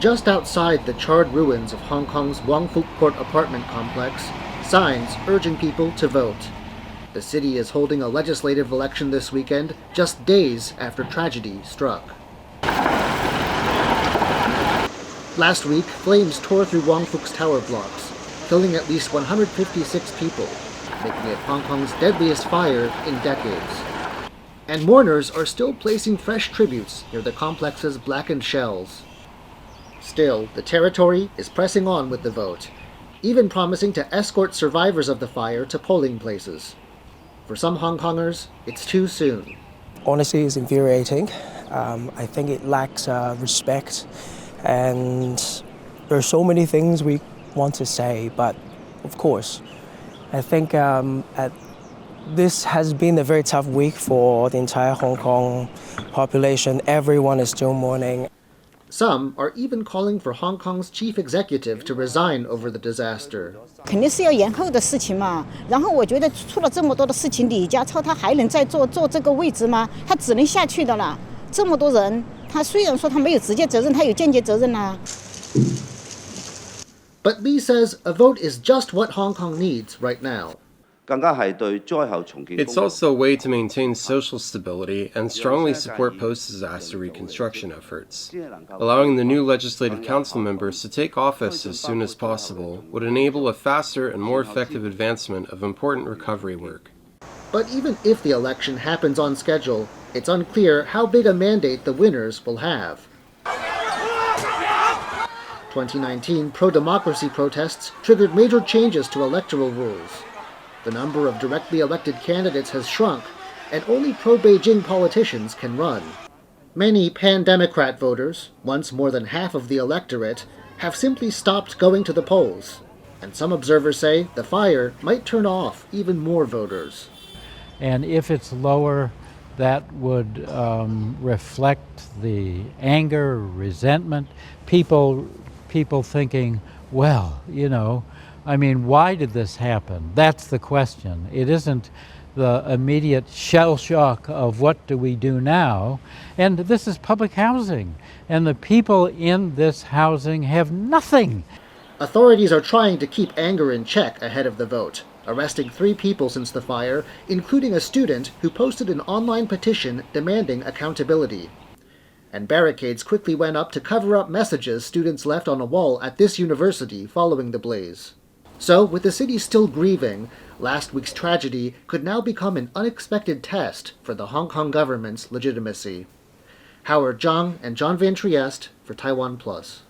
just outside the charred ruins of Hong Kong's Wong Fuk Court apartment complex, signs urging people to vote. The city is holding a legislative election this weekend, just days after tragedy struck. Last week, flames tore through Wong Fuk's tower blocks, killing at least 156 people, making it Hong Kong's deadliest fire in decades. And mourners are still placing fresh tributes near the complex's blackened shells. Still, the territory is pressing on with the vote, even promising to escort survivors of the fire to polling places. For some Hong Kongers, it's too soon. Honestly, it's infuriating. I think it lacks respect, and there are so many things we want to say, but of course, I think this has been a very tough week for the entire Hong Kong population. Everyone is still mourning. Some are even calling for Hong Kong's chief executive to resign over the disaster. 肯定是要延后的事情嘛。然后我觉得出了这么多的事情，李家超他还能再坐这个位置吗？他只能下去的了。这么多人，他虽然说他没有直接责任，他有间接责任呐。But Lee says a vote is just what Hong Kong needs right now. It's also a way to maintain social stability and strongly support post-disaster reconstruction efforts. Allowing the new Legislative Council members to take office as soon as possible would enable a faster and more effective advancement of important recovery work. But even if the election happens on schedule, it's unclear how big a mandate the winners will have. 2019 pro-democracy protests triggered major changes to electoral rules. The number of directly elected candidates has shrunk, and only pro-Beijing politicians can run. Many pan-Democrat voters, once more than half of the electorate, have simply stopped going to the polls. And some observers say the fire might turn off even more voters. And if it's lower, that would reflect the anger, resentment, people thinking, well, you know, I mean, why did this happen? That's the question. It isn't the immediate shell shock of what do we do now. And this is public housing, and the people in this housing have nothing. Authorities are trying to keep anger in check ahead of the vote, arresting 3 people since the fire, including a student who posted an online petition demanding accountability. And barricades quickly went up to cover up messages students left on a wall at this university following the blaze. So, with the city still grieving, last week's tragedy could now become an unexpected test for the Hong Kong government's legitimacy. Howard Chang and John Van Trieste for TaiwanPlus.